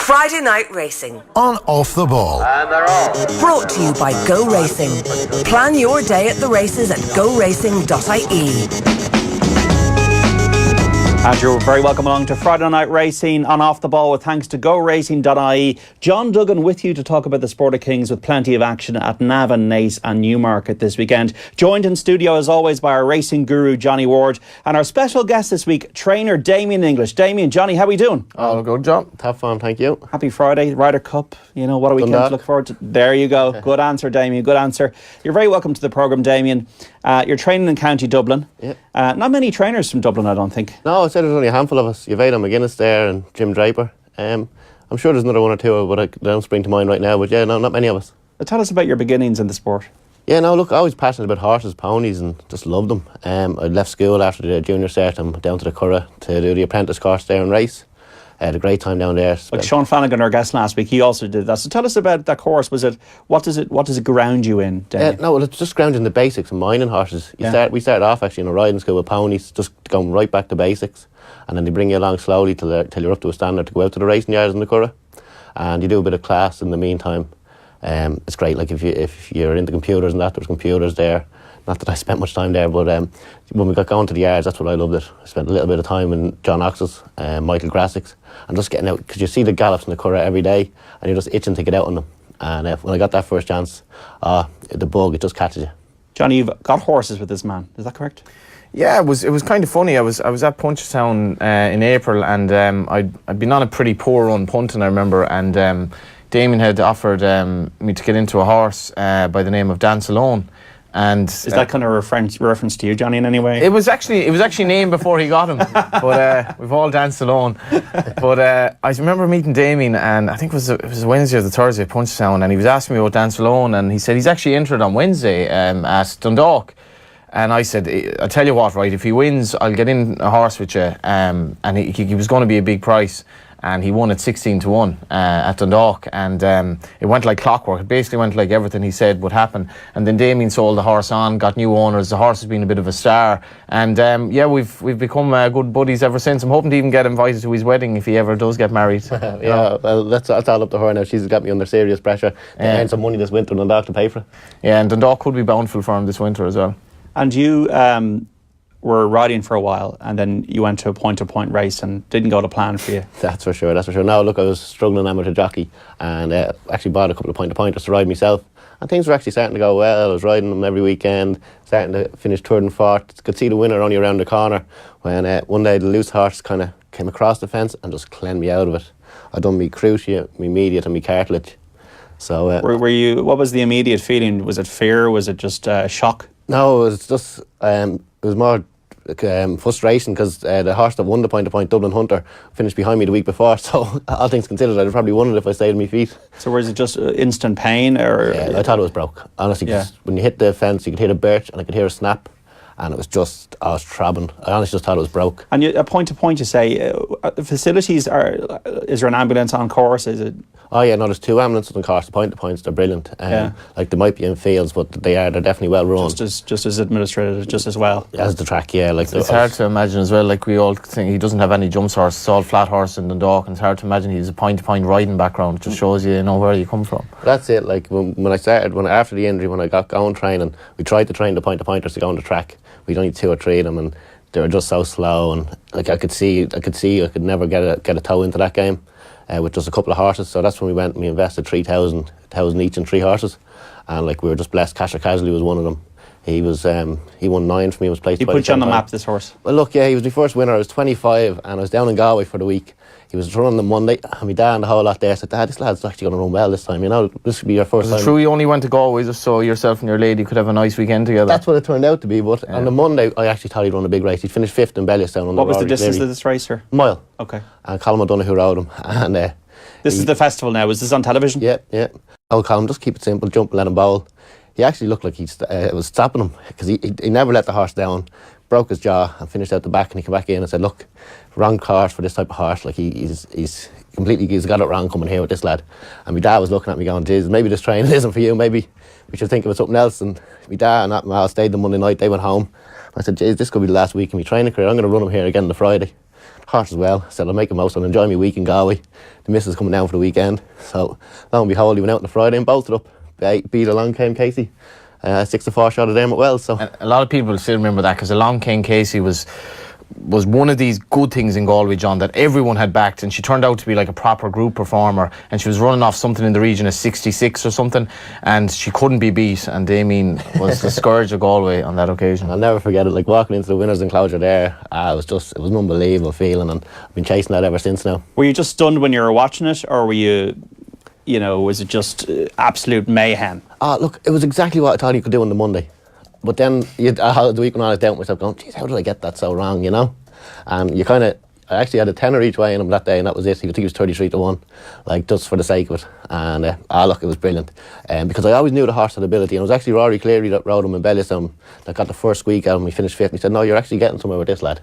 Friday Night Racing on Off the Ball. And they're off. Brought to you by Go Racing. Plan your day at the races at goracing.ie. And you're very welcome along to Friday Night Racing on Off the Ball with thanks to goracing.ie. John Duggan with you to talk about the Sport of Kings with plenty of action at Navan, Naas and Newmarket this weekend. Joined in studio as always by our racing guru Johnny Ward and our special guest this week, trainer Damian English. Damian, Johnny, how are we doing? All good, John. Have fun, thank you. Happy Friday, Ryder Cup. You know, what a weekend to look forward to. There you go. Good answer, Damian. Good answer. You're very welcome to the programme, Damian. You're training in County Dublin. Yeah. Not many trainers from Dublin, I don't think. No, I said there's only a handful of us. You've Aidan McGuinness there and Jim Draper. I'm sure there's another one or two, but I don't spring to mind right now. But yeah, no, not many of us. Tell us about your beginnings in the sport. Yeah, no, look, I was passionate about horses, ponies, and just loved them. I left school after the junior cert and went down to the Curragh to do the apprentice course there and race. I had a great time down there. Like Shaun Flanagan, our guest last week, he also did that. So tell us about that course. What does it ground you in, Dave? No, well, it's just grounded in the basics of mining horses. We started off actually in a riding school with ponies, just going right back to basics, and then they bring you along slowly till you're up to a standard to go out to the racing yards in the Curragh, and you do a bit of class in the meantime. It's great. Like if you're into computers and that, there's computers there. Not that I spent much time there, but when we got going to the yards, that's what I loved it. I spent a little bit of time in John Ox's, Michael Grassick's, and just getting out, because you see the gallops in the Curragh every day, and you're just itching to get out on them. And when I got that first chance, the bug, it just catches you. Johnny, you've got horses with this man, is that correct? Yeah, it was kind of funny. I was at Punchestown in April, and I'd been on a pretty poor run punting, I remember, and Damian had offered me to get into a horse by the name of Dance Alone. And is that kind of reference to you, Johnny, in any way? It was actually named before he got him, but we've all danced alone. But I remember meeting Damian, and I think it was a Wednesday or the Thursday at Punchestown, and he was asking me about Dance Alone, and he said he's actually entered on Wednesday at Dundalk. And I said, I'll tell you what, right, if he wins, I'll get in a horse with you. And he was going to be a big price. And he won at 16-1 at Dundalk, and it went like clockwork. It basically went like everything he said would happen. And then Damian sold the horse on, got new owners. The horse has been a bit of a star, and we've become good buddies ever since. I'm hoping to even get invited to his wedding if he ever does get married. Yeah, well, that's all up to her now. She's got me under serious pressure to earn some money this winter, and Dundalk to pay for it. Yeah, and Dundalk could be bountiful for him this winter as well. And you were riding for a while, and then you went to a point-to-point race and didn't go to plan for you. That's for sure. No, look, I was struggling amateur jockey, and actually bought a couple of point-to-pointers to ride myself, and things were actually starting to go well. I was riding them every weekend, starting to finish third and fourth. Could see the winner only around the corner when one day the loose horse kind of came across the fence and just cleaned me out of it. I done me cruciate, me mediate and me cartilage. So were you? What was the immediate feeling? Was it fear? Was it just shock? No, it was just it was more frustration, because the horse that won the point-to-point, Dublin Hunter, finished behind me the week before, so all things considered I'd have probably won it if I stayed on my feet. So was it just instant pain, or? Yeah, I thought it was broke, honestly. Yeah. When you hit the fence you could hear a birch and I could hear a snap, and it was just, I was trapping. I honestly just thought it was broke. And a point-to-point, you say, the facilities is there an ambulance on course? Is it? Oh yeah, no, there's two ambulances on course. The point-to-points, they're brilliant. Like they might be in fields, but they're definitely well run. Just as administrative, just as well as the track. Yeah, like it's hard to imagine as well. Like we all think he doesn't have any jumps horse. It's all flat horse in Dundalk, and it's hard to imagine he's a point-to-point riding background. It just shows you know where you come from. That's it. Like when I started, after the injury, when I got going training, we tried to train the point-to-pointers to go on the track. We'd only 2 or 3 of them, and they were just so slow. And like I could see I could never get a toe into that game with just a couple of horses. So that's when we went and we invested 3,000 each in 3 horses, and like we were just blessed. Casher Casley was one of them. He won 9 for me. He was placed. He put you on the map, this horse. Well, look, yeah, he was my first winner. I was 25, and I was down in Galway for the week. He was running on Monday, and my dad and the whole lot there said, "Dad, this lad's actually going to run well this time. You know, this could be your first time." True, you only went to Galway just so yourself and your lady could have a nice weekend together. That's what it turned out to be. But on the Monday, I actually thought he'd run a big race. He'd finished 5th in Belliostown. What was the distance of this race, sir? Mile. Okay. And Colm O'Donoghue rode him, and this is the festival now. Was this on television? Yeah. Oh, Colm, just keep it simple. Jump and let him bowl. He actually looked like he was stopping him, because he never let the horse down. Broke his jaw and finished out the back, and he came back in and said, "Look, wrong horse for this type of horse. Like he's got it wrong coming here with this lad." And my dad was looking at me going, "Jeez, maybe this training isn't for you. Maybe we should think about something else." And my dad and Mal stayed the Monday night. They went home. I said, "Jeez, this could be the last week of my training career. I'm going to run him here again on the Friday." Horse as well. Said I'll make the most. I'll enjoy my week in Galway. The missus coming down for the weekend. So lo and behold, he went out on the Friday and bolted up. Beat Along Came Casey. 6-4 shot of them at Wells. So and a lot of people still remember that because Along Came Casey was one of these good things in Galway, John, that everyone had backed, and she turned out to be like a proper group performer, and she was running off something in the region of 66 or something, and she couldn't be beat, and Damian was the scourge of Galway on that occasion. I'll never forget it, like walking into the winners' enclosure there, it was an unbelievable feeling, and I've been chasing that ever since now. Were you just stunned when you were watching it, or were you was it just absolute mayhem? Look, it was exactly what I thought he could do on the Monday. But then the week when I was down myself going, geez, how did I get that so wrong, And I actually had a tenner each way in him that day, and that was it. I think he was 33-1, like just for the sake of it. And look, it was brilliant. Because I always knew the horse had ability, and it was actually Rory Cleary that rode him in Belliston that got the first squeak out of him. He finished fifth, and he said, no, you're actually getting somewhere with this lad.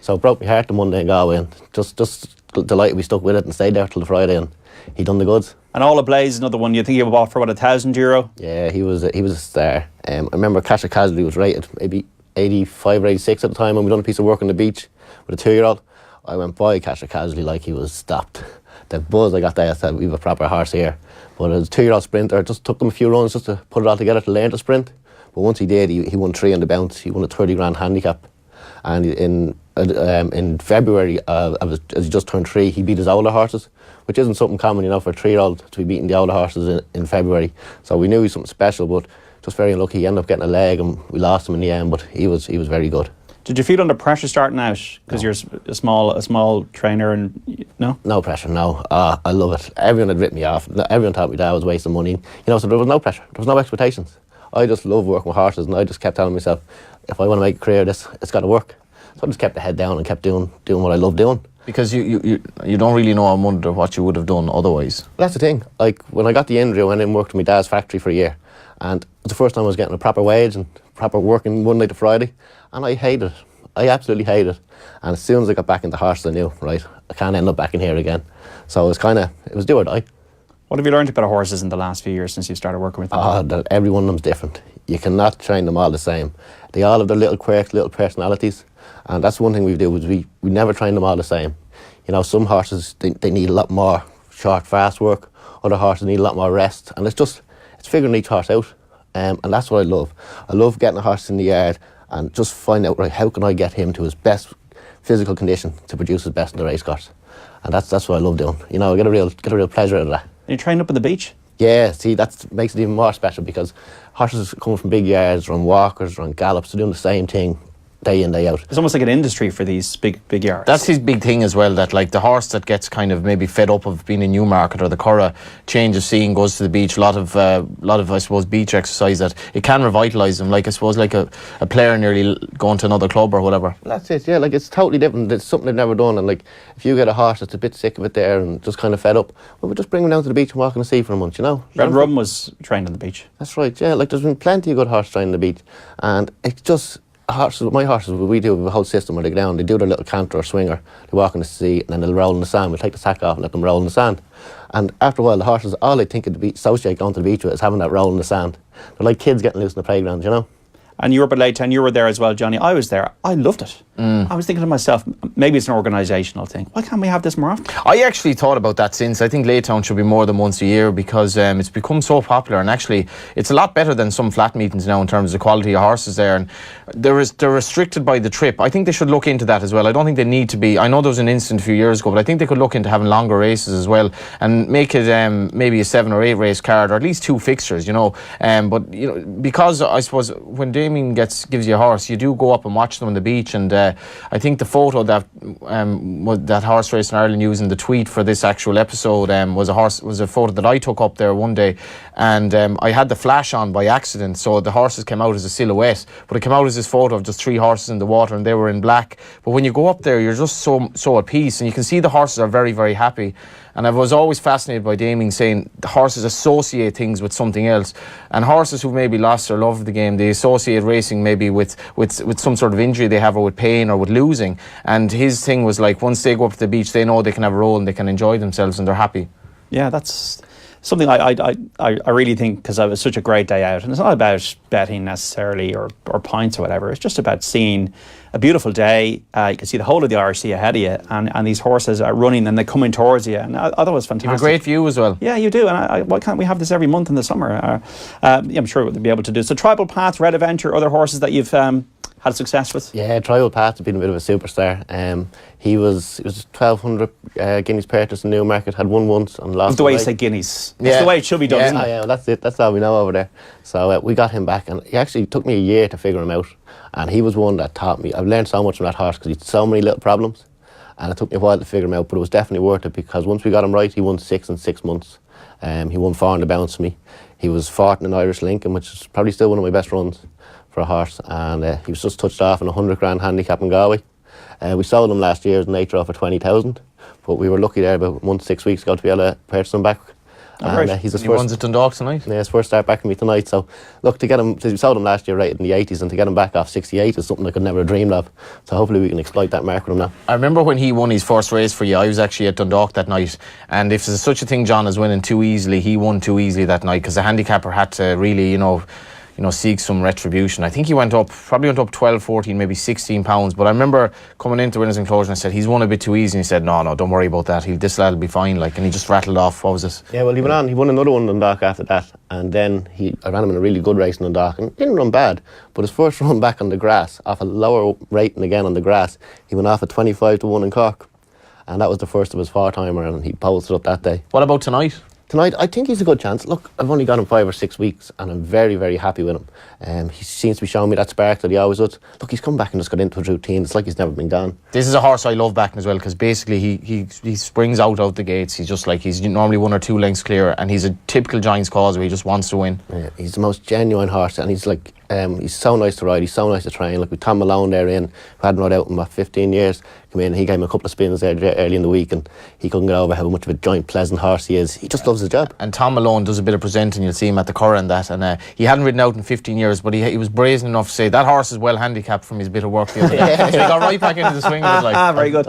So it broke my heart the Monday in Galway, and just delighted we stuck with it and stayed there till the Friday, and he done the goods. And All Ablaze, another one. You think he bought for what, €1,000? Yeah, he was a star. I remember Casher Casley was rated maybe 85 or 86 at the time when we done a piece of work on the beach with a 2-year-old. I went by Casher Casley like he was stopped. The buzz I got there, I said, we have a proper horse here. But as a 2-year-old sprinter, it just took him a few runs just to put it all together to learn to sprint. But once he did, he won 3 on the bounce. He won a 30 grand handicap. And in February, as he just turned 3, he beat his older horses, which isn't something common, for a 3-year-old to be beating the older horses in February. So we knew he was something special, but just very unlucky. He ended up getting a leg, and we lost him in the end. But he was very good. Did you feel under pressure starting out because you're a small trainer and no? No pressure, no. I love it. Everyone had ripped me off. Everyone thought my dad was wasting money. So there was no pressure. There was no expectations. I just love working with horses, and I just kept telling myself, if I want to make a career of this, it's got to work. So I just kept the head down and kept doing what I love doing. Because you don't really know, I wonder what you would have done otherwise. That's the thing. Like when I got the injury, I went in and worked in my dad's factory for a year, and it was the first time I was getting a proper wage and proper working Monday to Friday, and I hated it. I absolutely hated it. And as soon as I got back into horses, I knew, right, I can't end up back in here again. So it was do or die. What have you learned about horses in the last few years since you started working with them? That every one of them's different. You cannot train them all the same. They all have their little quirks, little personalities, and that's one thing we do is we never train them all the same. Some horses they need a lot more short, fast work. Other horses need a lot more rest, and it's figuring each horse out, and that's what I love. I love getting a horse in the yard and just find out, right, how can I get him to his best physical condition to produce his best in the race course, and that's what I love doing. I get a real pleasure out of that. You trained up on the beach? Yeah, see, that makes it even more special because horses coming from big yards, run walkers, run gallops, they're doing the same thing day in, day out. It's almost like an industry for these big yards. That's his big thing as well, that like the horse that gets kind of maybe fed up of being in Newmarket or the Curragh, change of scene, goes to the beach, a lot of I suppose beach exercise, that it can revitalise them, like I suppose like a player nearly going to another club or whatever. That's it, yeah, like it's totally different. It's something they've never done, and like if you get a horse that's a bit sick of it there and just kind of fed up, well, we just bring them down to the beach and walk in the sea for a month, Red Rum was trained on the beach. That's right, yeah, like there's been plenty of good horse training on the beach, and it's just my horses, what we do with a whole system where they go down, they do their little canter or swinger, they walk in the sea, and then they'll roll in the sand. We'll take the sack off and let them roll in the sand. And after a while, the horses, all they think of associate going to the beach with is having that roll in the sand. They're like kids getting loose in the playground, And you were up at Leytown, you were there as well, Johnny. I was there. I loved it. I was thinking to myself, maybe it's an organisational thing. Why can't we have this more often? I actually thought about that since. I think Leytown should be more than once a year because it's become so popular, and actually it's a lot better than some flat meetings now in terms of the quality of horses there, and they're restricted by the trip. I think they should look into that as well. I don't think they need to be. I know there was an incident a few years ago, but I think they could look into having longer races as well and make it maybe a 7 or 8 race card, or at least 2 fixtures, but because I suppose when Damian gives you a horse, you do go up and watch them on the beach, and I think the photo that that horse race in Ireland using the tweet for this actual episode was a photo that I took up there one day, and I had the flash on by accident, so the horses came out as a silhouette, but it came out as this photo of just 3 horses in the water, and they were in black. But when you go up there, you're just so at peace, and you can see the horses are very, very happy. And I was always fascinated by Damian saying the horses associate things with something else, and horses who maybe lost their love of the game, they associate racing maybe with some sort of injury they have, or with pain, or with losing. And his thing was like, once they go up to the beach, they know they can have a roll and they can enjoy themselves and they're happy. Yeah, that's something I really think, because it was such a great day out, and it's not about betting necessarily or points or whatever. It's just about seeing a beautiful day. You can see the whole of the IRC ahead of you, and these horses are running and they're coming towards you, and I thought it was fantastic. You have a great view as well. Yeah, you do, and why can't we have this every month in the summer? I'm sure we'll be able to do. So Tribal Path, Red Adventure, other horses that you've had success with? Yeah, Tribal Path has been a bit of a superstar. He was 1,200 guineas purchased in Newmarket, had won once and lost. The way you say guineas. That's the way it should be done, isn't it? Yeah, well, that's it. That's all we know over there. So we got him back, and it actually took me a year to figure him out. And he was one that taught me. I've learned so much from that horse because he had so many little problems. And it took me a while to figure him out, but it was definitely worth it, because once we got him right, he won 6 in 6 months. He won 4 on the bounce for me. He was 4th in Irish Lincoln, which is probably still one of my best runs for a horse, and he was just touched off in a 100 grand handicap in Galway. We sold him last year as an 8 draw for 20,000, but we were lucky there about a month, 6 weeks ago to be able to purchase him back. He's his first, runs at Dundalk tonight. Yeah, his first start back with me tonight. So look, to get him, we sold him last year right in the 80s, and to get him back off 68 is something I could never have dreamed of. So hopefully we can exploit that mark with him now. I remember when he won his first race for you, I was actually at Dundalk that night, and if there's such a thing, John, as winning too easily, he won too easily that night, because the handicapper had to really, seek some retribution. I think he probably went up 12, 14, maybe 16 pounds. But I remember coming into winners enclosure and I said, he's won a bit too easy. And he said, no, don't worry about that. This lad'll be fine. And he just rattled off. What was it? Yeah, well, he went on. He won another one in Dundalk after that. And then I ran him in a really good race in Dundalk, and didn't run bad. But his first run back on the grass, off a lower rating again on the grass, he went off at 25-1 in Cork. And that was the first of his 4-timer, and he posted up that day. What about tonight? Tonight, I think he's a good chance. Look, I've only got him 5 or 6 weeks, and I'm very, very happy with him. He seems to be showing me that spark that he always does. Look, he's come back and just got into a routine. It's like he's never been gone. This is a horse I love backing as well, because basically he springs out the gates. He's just like, he's normally 1 or 2 lengths clear, and he's a typical Giants Causeway. He just wants to win. Yeah, he's the most genuine horse, and he's like, he's so nice to ride. He's so nice to train. Like with Tom Malone there who hadn't rode out in about 15 years, come in. He gave him a couple of spins there early in the week, and he couldn't get over how much of a giant, pleasant horse he is. He just loves his job. And Tom Malone does a bit of presenting. You'll see him at the Curragh and that. And he hadn't ridden out in 15 years, but he was brazen enough to say that horse is well handicapped from his bit of work the other day. So he got right back into the swing of it. Very good.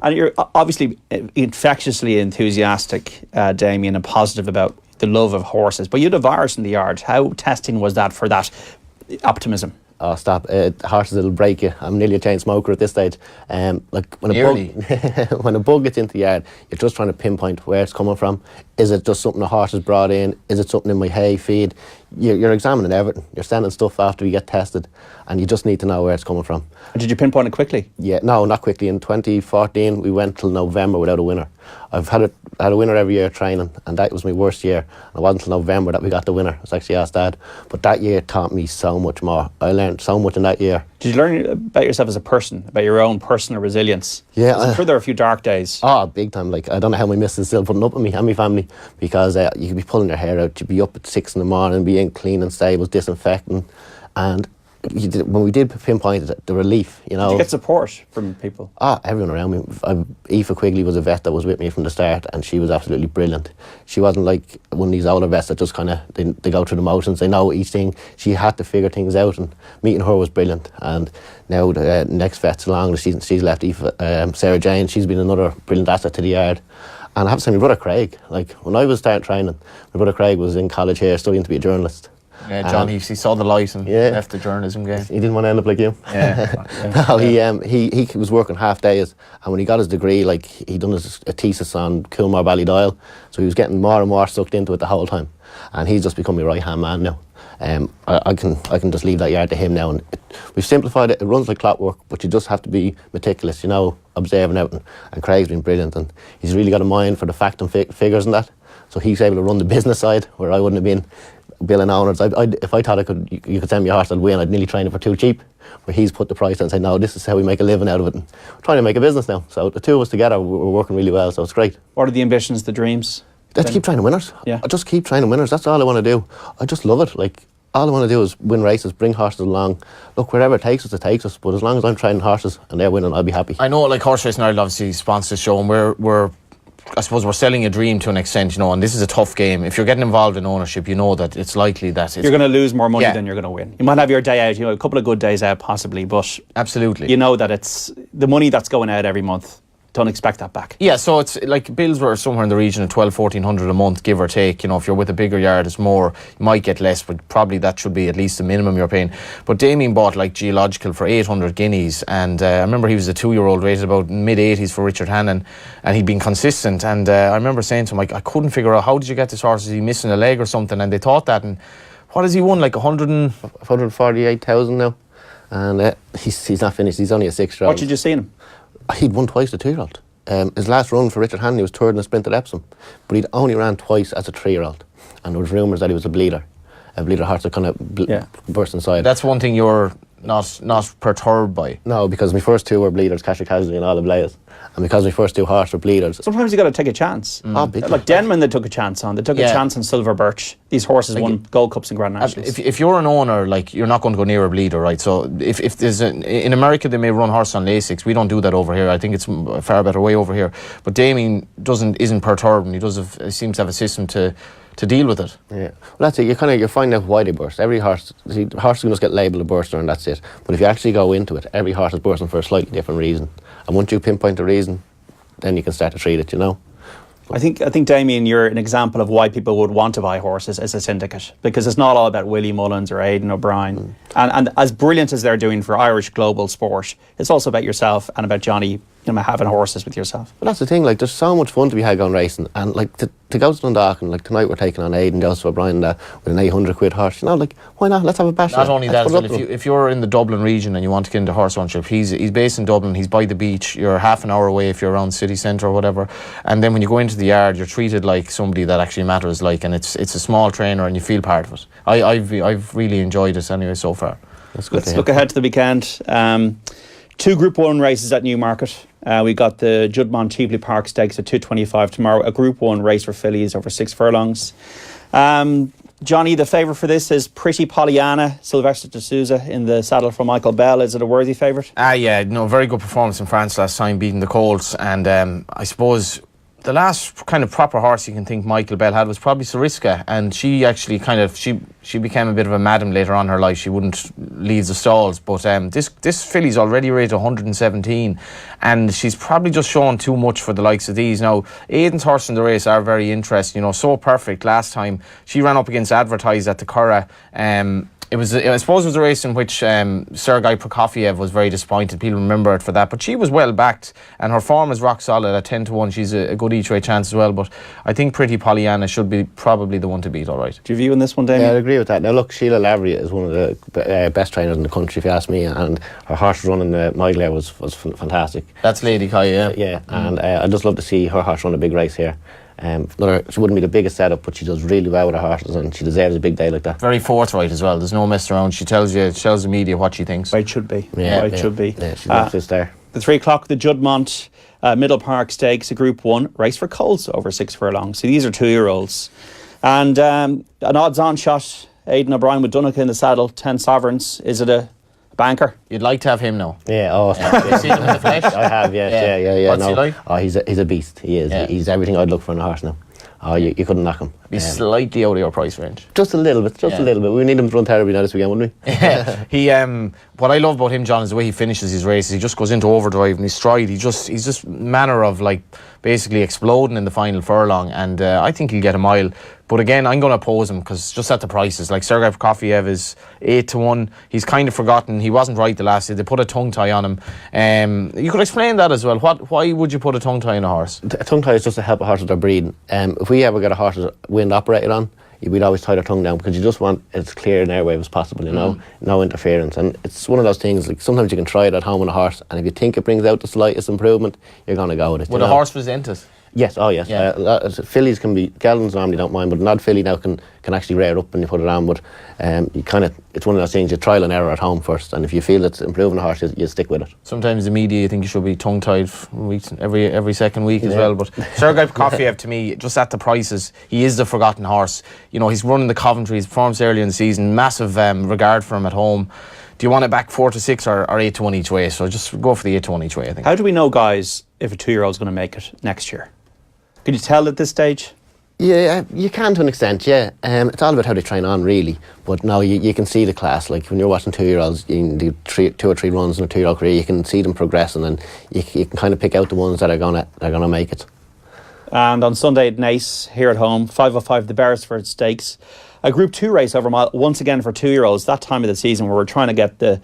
And you're obviously infectiously enthusiastic, Damian, and positive about the love of horses. But you had a virus in the yard. How testing was that for that optimism? Oh, stop. Horses will break you. I'm nearly a chain smoker at this stage. Like when a bug gets into the yard, you're just trying to pinpoint where it's coming from. Is it just something a horse has brought in? Is it something in my hay feed? You're examining everything. You're sending stuff after you get tested, and you just need to know where it's coming from. And did you pinpoint it quickly? Yeah, no, not quickly. In 2014, we went till November without a winner. I've had a winner every year training, and that was my worst year. And it wasn't until November that we got the winner. I was actually asked Dad. But that year taught me so much more. I learned so much in that year. Did you learn about yourself as a person, about your own personal resilience? Yeah. I'm sure there are a few dark days. Oh, big time. Like, I don't know how my missus is still putting up with me and my family, because you could be pulling your hair out. You'd be up at 6 in the morning, be in cleaning stables, disinfecting. And when we did pinpoint it, the relief, Did you get support from people? Everyone around me. Aoife Quigley was a vet that was with me from the start, and she was absolutely brilliant. She wasn't like one of these older vets that just kind of they go through the motions. They know each thing. She had to figure things out, and meeting her was brilliant. And now the next vet's along. She's left Aoife, Sarah Jane. She's been another brilliant asset to the yard. And I have to say, my brother Craig. Like when I was starting training, my brother Craig was in college here studying to be a journalist. Yeah, John, he saw the light and left the journalism game. He didn't want to end up like you. Yeah. No, he was working half days, and when he got his degree, like he'd done a thesis on Coolmore Ballydial, so he was getting more and more sucked into it the whole time, and he's just become my right hand man now. I can just leave that yard to him now, and we've simplified it. It runs like clockwork, but you just have to be meticulous, observing everything. And Craig's been brilliant, and he's really got a mind for the fact and figures and that. So he's able to run the business side where I wouldn't have been. Billing owners, if I thought you could send me a horse I'd win, I'd nearly train it for too cheap. Where he's put the price and say, no, this is how we make a living out of it. And we're trying to make a business now. So the two of us together, we're working really well. So it's great. What are the ambitions, the dreams? Let's keep training winners. Yeah. I just keep training winners. That's all I want to do. I just love it. Like all I want to do is win races, bring horses along. Look, wherever it takes us, it takes us. But as long as I'm training horses and they're winning, I'll be happy. I know, like Horse Racing Ireland obviously sponsors the show, and we're I suppose we're selling a dream to an extent, and this is a tough game. If you're getting involved in ownership, you know that it's likely that you're going to lose more money than you're going to win. You might have your day out, a couple of good days out possibly, but absolutely, you know that it's the money that's going out every month don't expect that back. Yeah, so it's like bills were somewhere in the region of 1,200-1,400 a month, give or take. You know, if you're with a bigger yard, it's more. You might get less, but probably that should be at least the minimum you're paying. But Damian bought like Geological for 800 guineas, and I remember he was a 2-year-old rated about mid-80s for Richard Hannon, and he'd been consistent. And I remember saying to him, I couldn't figure out, how did you get this horse? Is he missing a leg or something? And they thought that. And what has he won? Like 148,000 now. And he's not finished. He's only a 6-year-old. What did you see in him? He'd won twice the 2-year-old. His last run for Richard Hannon, he was third in the sprint at Epsom. But he'd only ran twice as a 3-year-old. And there was rumours that he was a bleeder. A bleeder heart that kind of burst inside. That's one thing you're not perturbed by. No, because my first 2 were bleeders, Cashel Casualty and Olive Blaze. And because my first 2 horses were bleeders. Sometimes you got to take a chance. Like Denman, they took a chance on. They took a chance on Silver Birch. These horses won Gold Cups and Grand Nationals. If you're an owner, like, you're not going to go near a bleeder, right? So if there's in America, they may run horses on Lasix. We don't do that over here. I think it's a far better way over here. But Damien isn't perturbed, and he seems to have a system to deal with it. Yeah, well, that's it. You find out why they burst. Every horse, horse can just get labelled a burster and that's it. But if you actually go into it, every horse is bursting for a slightly different reason. And once you pinpoint the reason, then you can start to treat it, you know. I think Damien, you're an example of why people would want to buy horses as a syndicate, because it's not all about Willie Mullins or Aidan O'Brien. And as brilliant as they're doing for Irish global sport, it's also about yourself and about Johnny, having horses with yourself. But that's the thing, like, there's so much fun to be had going racing, and like to go to Dundalk, and like tonight we're taking on Aidan Joseph O'Brien with an 800 quid horse, like, why not? Let's have a bash. Not only that, well, if you're in the Dublin region and you want to get into horsemanship, he's based in Dublin, he's by the beach, you're half an hour away if you're around city centre or whatever, and then when you go into the yard, you're treated like somebody that actually matters, like, and it's a small trainer and you feel part of it. I've really enjoyed it anyway so far. That's good. Let's look ahead to the weekend. 2 Group 1 races at Newmarket. We got the Juddmonte Cheveley Park Stakes at 2:25 tomorrow. A Group 1 race for fillies over 6 furlongs. Johnny, the favourite for this is Pretty Pollyanna, Sylvester de Souza in the saddle for Michael Bell. Is it a worthy favourite? Yeah, very good performance in France last time, beating the Colts. And I suppose the last kind of proper horse you can think Michael Bell had was probably Sariska, and she actually she became a bit of a madam later on in her life. She wouldn't leave the stalls, but this filly's already rated 117, and she's probably just shown too much for the likes of these. Now, Aidan's horse in the race are very interesting, so perfect last time. She ran up against Advertise at the Curragh. I suppose it was a race in which Sergei Prokofiev was very disappointed. People remember it for that. But she was well backed, and her form is rock solid at 10-1. She's a good each-way chance as well. But I think Pretty Pollyanna should be probably the one to beat, all right. Do you view in this one, Damien? Yeah, I agree with that. Now, look, Sheila Lavery is one of the best trainers in the country, if you ask me. And her horse running the Mile was fantastic. That's Lady Kai, yeah. Yeah, and I'd just love to see her horse run a big race here. She wouldn't be the biggest setup, but she does really well with her horses, and she deserves a big day like that. Very forthright as well. There's no mess around. She tells the media what she thinks. Right, should be. Should be. Yeah, she's not just there. The 3 o'clock, the Juddmonte Middle Park Stakes, a Group 1 race for colts over 6 furlongs. So these are 2-year-olds, and an odds-on shot. Aidan O'Brien with Dunica in the saddle, 10 sovereigns. Is it a banker? You'd like to have him now. Yeah, You've seen him in the flesh? I have, yeah. What's he like? Oh, he's a beast. He is. Yeah. He's everything I'd look for in a horse now. Oh, you couldn't knock him. Be slightly out of your price range. Just a little bit, a little bit. We need him to run terribly now this weekend, wouldn't we? Yeah. What I love about him, John, is the way he finishes his races. He just goes into overdrive and his stride. He's just manner of like basically exploding in the final furlong, and I think he'll get a mile. But again, I'm going to oppose him because just at the prices, like Sergei Prokofiev is 8-1. He's kind of forgotten. He wasn't right the last year. They put a tongue tie on him. You could explain that as well. Why would you put a tongue tie on a horse? A tongue tie is just to help a horse with their breeding. If we ever get a horse with wind operated on, we'd always tie their tongue down because you just want as clear an airwave as possible, no interference. And it's one of those things, like sometimes you can try it at home on a horse, and if you think it brings out the slightest improvement, you're going to go with it. Would a horse resent it? Yes, oh yes. Yeah. Fillies can be, geldings normally don't mind, but an odd filly now can actually rear up when you put it on. But it's one of those things, you trial and error at home first, and if you feel it's improving a horse, you stick with it. Sometimes the media, you think you should be tongue tied every second week as well. But Sergei Prokofiev, to me, just at the prices, he is the forgotten horse. He's running the Coventry, he's performed early in the season, massive regard for him at home. Do you want it back 4-6 or 8-1 each way? So just go for the 8-1 each way, I think. How do we know, guys, if a 2-year-old's going to make it next year? Can you tell at this stage? Yeah, you can to an extent, yeah. It's all about how they train on, really. But no, you can see the class. Like when you're watching 2-year-olds, you can do 2 or 3 runs in a 2-year-old career. You can see them progressing, and you can kind of pick out the ones that are gonna make it. And on Sunday at Naas, here at home, 5:05, the Beresford Stakes. A Group 2 race over a mile, once again for 2-year-olds, that time of the season where we're trying to get the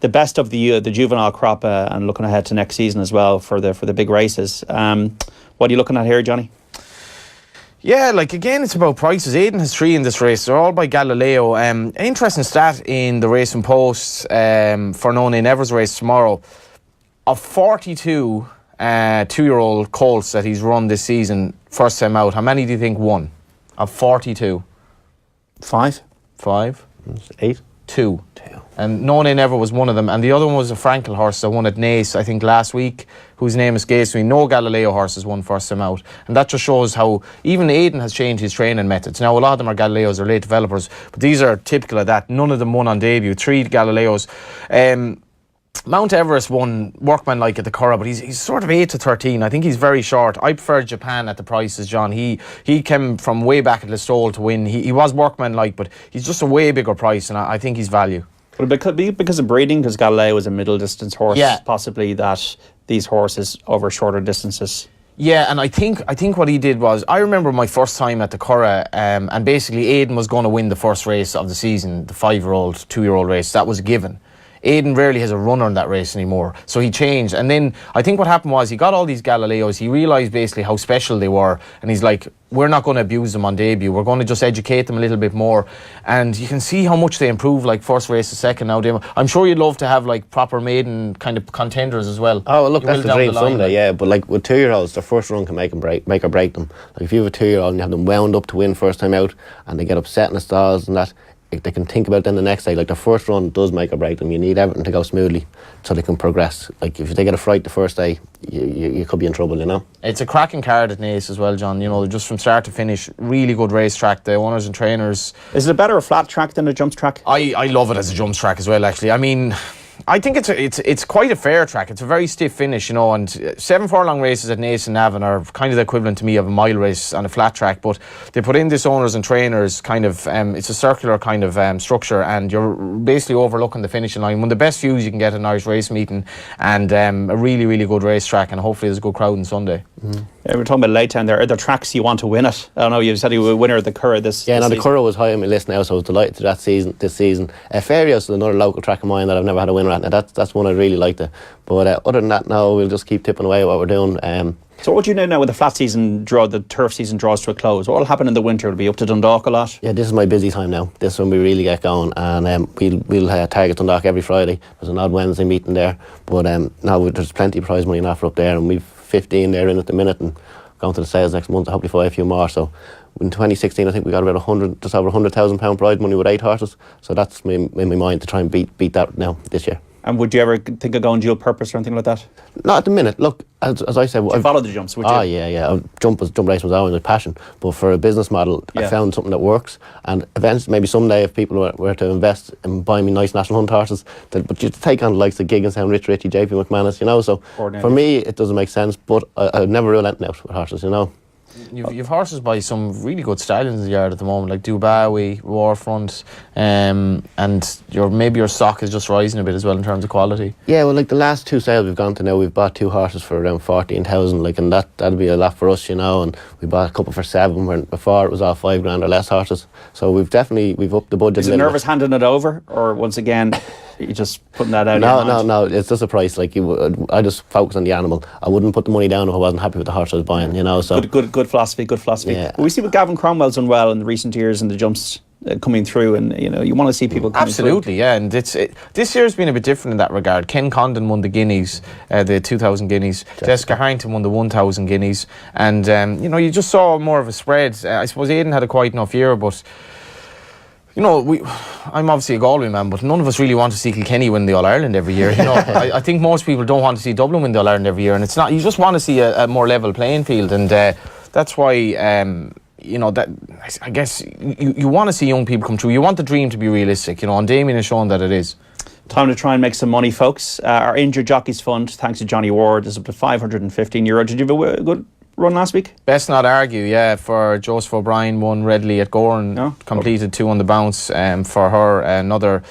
best of the juvenile crop and looking ahead to next season as well for the big races. What are you looking at here, Johnny? Yeah, like again, it's about prices. Aidan has 3 in this race. They're all by Galileo. Interesting stat in the Racing Post for No Name Never's race tomorrow. Of 42 2-year-old colts that he's run this season, first time out, how many do you think won? Of 42? 5? 5? 8? 2. And No Name Never was one of them. And the other one was a Frankel horse that won at Naas, I think, last week, whose name escapes me. No Galileo horses won first time out. And that just shows how even Aidan has changed his training methods. Now, a lot of them are Galileos, they're late developers, but these are typical of that. None of them won on debut. 3 Galileos. Mount Everest won workmanlike at the Curragh, but he's sort of 8 to 13. I think he's very short. I prefer Japan at the prices, John. He came from way back at Listowel to win. He was workmanlike, but he's just a way bigger price, and I think he's value. Would it be because of breeding? Because Galileo was a middle distance horse, possibly that these horses over shorter distances. Yeah, and I think what he did was, I remember my first time at the Curragh, and basically Aidan was going to win the first race of the season, the 5-year-old, 2-year-old race. That was a given. Aidan rarely has a runner in that race anymore, so he changed. And then I think what happened was he got all these Galileos. He realised basically how special they were, and he's like, we're not going to abuse them on debut. We're going to just educate them a little bit more. And you can see how much they improve, like first race to second now. I'm sure you'd love to have like proper maiden kind of contenders as well. Oh, look, that's the dream someday, yeah. But like with 2-year-olds, their first run can make or break them. Like if you have a 2-year-old and you have them wound up to win first time out, and they get upset in the stalls and that, they can think about then the next day. Like the first run does make or break them. You need everything to go smoothly so they can progress. Like if they get a fright the first day, you could be in trouble, you know. It's a cracking card at Naas as well, John. You know, just from start to finish, really good racetrack. The owners and trainers. Is it a better flat track than a jumps track? I love it as a jumps track as well, actually. I mean, I think it's quite a fair track. It's a very stiff finish, you know, and 7 furlong races at Naas and Navan are kind of the equivalent to me of a mile race on a flat track, but they put in this owners and trainers kind of, it's a circular kind of structure, and you're basically overlooking the finishing line. One of the best views you can get at an Irish race meeting, and a really, really good racetrack, and hopefully there's a good crowd on Sunday. Mm-hmm. Yeah, we're talking about late time there. Are there tracks you want to win it? I don't know, you said you were a winner of the Curragh this the season. Curragh was high on my list now, so I was delighted to this season. Ferios is another local track of mine that I've never had a winner at. Now that's one I'd really like to. But other than that, now we'll just keep tipping away at what we're doing. So what do you know now when the flat season the turf season draws to a close? What will happen in the winter? It'll be up to Dundalk a lot? Yeah, this is my busy time now. This is when we really get going, and we'll target Dundalk every Friday. There's an odd Wednesday meeting there, but now there's plenty of prize money in offer up there, and we've 15 there in at the minute, and going to the sales next month. Hopefully buy a few more. So in 2016, I think we got about just over £100,000 prize money with 8 horses. So that's in my mind to try and beat that now this year. And would you ever think of going dual purpose or anything like that? Not at the minute. Look, as I said, I followed the jumps, would you? Oh yeah. Jump racing was always my passion. But for a business model, I found something that works. And eventually, maybe someday, if people were to invest in buying me nice National Hunt horses, but you take on the likes of Gigginstown, Richie, JP McManus, you know. So for me, it doesn't make sense. But I'd never rule anything out with horses, you know. You've horses by some really good stallions in the yard at the moment, like Dubawi, Warfront, and maybe your stock is just rising a bit as well in terms of quality. Yeah, well, like the last 2 sales we've gone to now, we've bought 2 horses for around 14,000, like, and that'd be a lot for us, you know. And we bought a couple for 7, when before it was all $5,000 or less horses. So we've upped the budget. Is it nervous handing it over, or once again? You're just putting that out? No, it's just a price. Like I just focus on the animal. I wouldn't put the money down if I wasn't happy with the horse I was buying, you know. So good philosophy. Yeah. Well, we see what Gavin Cromwell's done well in the recent years in the jumps coming through, and you know you want to see people coming absolutely through. Yeah, and this year's been a bit different in that regard. Ken Condon won the Guineas, the 2,000 Guineas. Jessica Harrington won the 1,000 Guineas, and you know, you just saw more of a spread. I suppose Aidan had a quite enough year, but you know, I'm obviously a Galway man, but none of us really want to see Kilkenny win the All-Ireland every year. You know, I think most people don't want to see Dublin win the All-Ireland every year, and it's not. You just want to see a more level playing field, and that's why. You know, that I guess you want to see young people come through. You want the dream to be realistic, you know, and Damian has shown that it is. Time to try and make some money, folks. Our Injured Jockeys Fund, thanks to Johnny Ward, is up to €515. Did you have a good run last week? Best not argue, yeah, for Joseph O'Brien, won readily at Goran, completed 2 on the bounce. For her, another,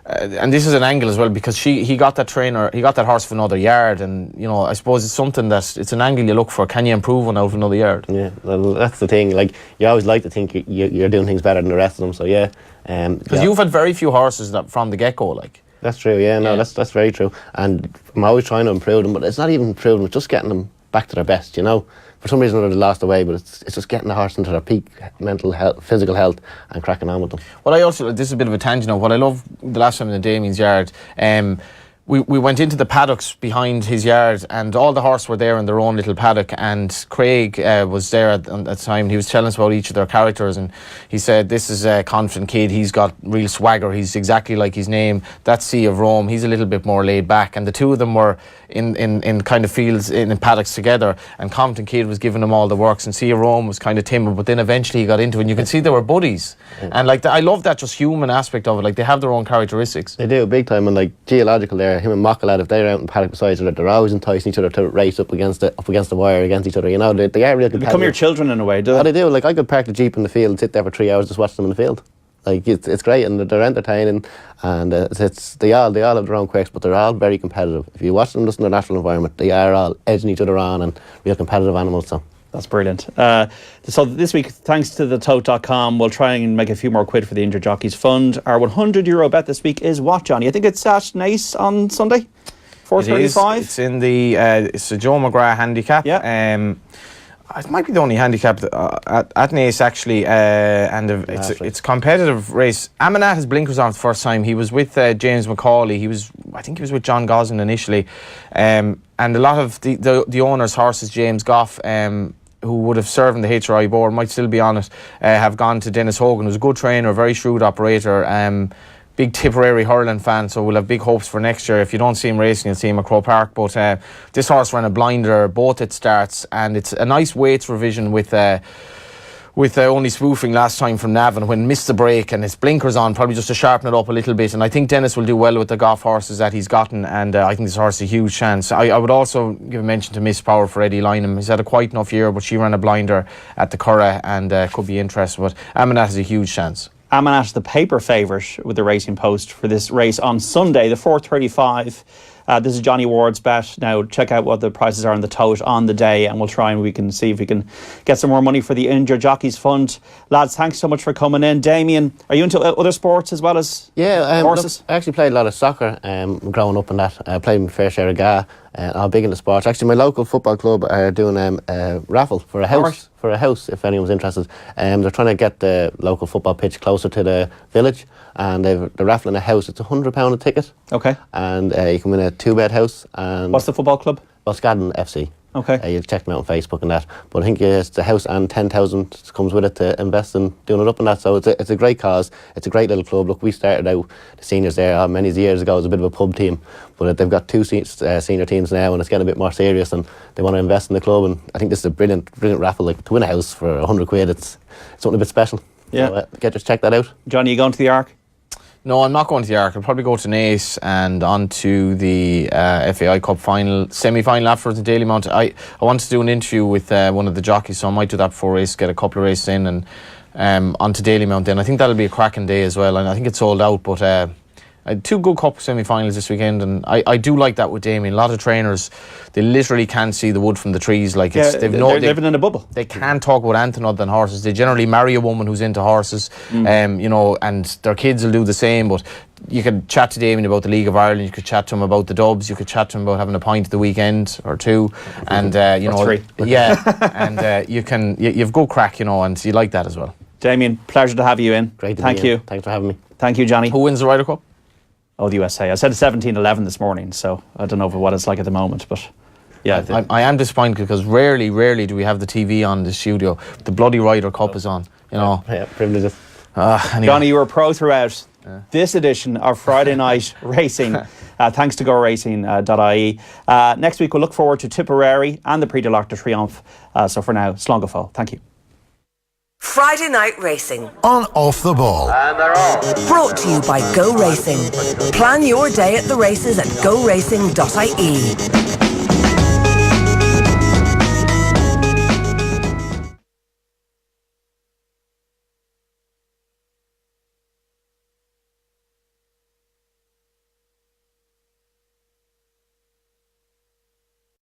and this is an angle as well, because he got that horse for another yard, and you know, I suppose it's something it's an angle you look for. Can you improve one out of another yard? Yeah, well, that's the thing. Like, you always like to think you're doing things better than the rest of them. So yeah, because you've had very few horses that from the get go, like. That's true. Yeah, no, that's very true. And I'm always trying to improve them, but it's not even improving. It's just getting them back to their best. You know, for some reason or other they lost away, but it's just getting the horse into their peak mental health, physical health, and cracking on with them. Well, I also, this is a bit of a tangent now. What I love the last time in the Damian's yard, we went into the paddocks behind his yard, and all the horses were there in their own little paddock, and Craig was there at the time. He was telling us about each of their characters, and he said, this is a confident kid, he's got real swagger, he's exactly like his name. That's Sea of Rome, he's a little bit more laid back. And the two of them were in kind of fields, in paddocks together, and Confident Kid was giving them all the works, and Sea of Rome was kind of timid, but then eventually he got into it, and you can see they were buddies. And like, I love that just human aspect of it. Like, they have their own characteristics. They do, big time. And like, geological there, him and Mockalad, if they're out in paddock beside each other, they're always enticing each other to race up against the wire against each other. You know, they are real competitive. They become your children in a way, do they? Oh, they do. Like, I could park the Jeep in the field and sit there for 3 hours just watch them in the field. Like, it's great, and they're entertaining, and they all have their own quirks, but they're all very competitive. If you watch them just in their natural environment, they are all edging each other on and real competitive animals. So that's brilliant. So this week, thanks to the tote.com, we'll try and make a few more quid for the Injured Jockeys Fund. Our €100 bet this week is what, Johnny? I think it's at Naas on Sunday, 4:35. It's in the it's a Joe McGrath handicap. Yeah. It might be the only handicap at Naas, actually, and it's a competitive race. Amanat has blinkers on for the first time. He was with James McCauley. I think he was with John Gosling initially, and a lot of the owner's horses, James Goff, who would have served in the HRI board, might still be on it, have gone to Dennis Hogan, who's a good trainer, a very shrewd operator. Big Tipperary hurling fan, so we'll have big hopes for next year. If you don't see him racing, you'll see him at Croke Park. But this horse ran a blinder both at starts, and it's a nice weights revision with only spoofing last time from Navan when missed the break, and his blinkers on, probably just to sharpen it up a little bit. And I think Dennis will do well with the Goff horses that he's gotten, and I think this horse has a huge chance. I would also give a mention to Miss Power for Eddie Lynham. He's had a quite enough year, but she ran a blinder at the Curragh and could be interesting. But Amanat has a huge chance. Amanat, the paper favourite with the Racing Post for this race on Sunday, the 4:35. This is Johnny Ward's bet. Now check out what the prices are on the tote on the day, and we'll try and we can see if we can get some more money for the Injured Jockeys Fund. Lads, thanks so much for coming in. Damian, are you into other sports as well as horses? Look, I actually played a lot of soccer growing up in that. I played my fair share of GAA. I'm big into sports. Actually, my local football club are doing a raffle for a house. Right. For a house, if anyone's interested. They're trying to get the local football pitch closer to the village, and they're raffling a house. It's £100 a ticket. Okay. And you can win a 2-bed house. And what's the football club? Boscadan FC. Okay. You check them out on Facebook and that. But I think it's the house and 10,000 comes with it to invest in doing it up and that. So it's a great cause. It's a great little club. Look, we started out the seniors there many years ago as a bit of a pub team, but they've got 2 senior teams now, and it's getting a bit more serious, and they want to invest in the club. And I think this is a brilliant raffle. Like, to win a house for £100, it's something a bit special. Yeah. So just check that out. Johnny, you going to the Arc? No, I'm not going to the Arc. I'll probably go to Naas and on to the FAI Cup semi-final afterwards in Dalymount. I want to do an interview with one of the jockeys, so I might do that before race, get a couple of races in, and on to Dalymount then. I think that'll be a cracking day as well, and I think it's sold out, but 2 good cup semi-finals this weekend, and I do like that with Damian. A lot of trainers, they literally can't see the wood from the trees. Like, they're living in a bubble. They can't talk about anything other than horses. They generally marry a woman who's into horses, you know, and their kids will do the same. But you could chat to Damian about the League of Ireland, you could chat to him about the Dubs, you could chat to him about having a pint at the weekend or 2, and you know, 3. Yeah, and you've good crack, you know, and you like that as well. Damien, pleasure to have you in. Great to Thank be you. in. Thanks for having me. Thank you, Johnny. Who wins the Ryder Cup? Oh, the USA. I said 17-11 this morning, so I don't know what it's like at the moment, but yeah. I am disappointed because rarely do we have the TV on in the studio. The bloody Ryder Cup is on, you know. Yeah, privileges. Anyway. Johnny, you were a pro throughout this edition of Friday Night Racing, thanks to GoRacing.ie. Next week we'll look forward to Tipperary and the Prix de l'Arc de Triomphe. So for now, slán go fóill. Thank you. Friday Night Racing. On Off the Ball. And they're off. Brought to you by Go Racing. Plan your day at the races at goracing.ie.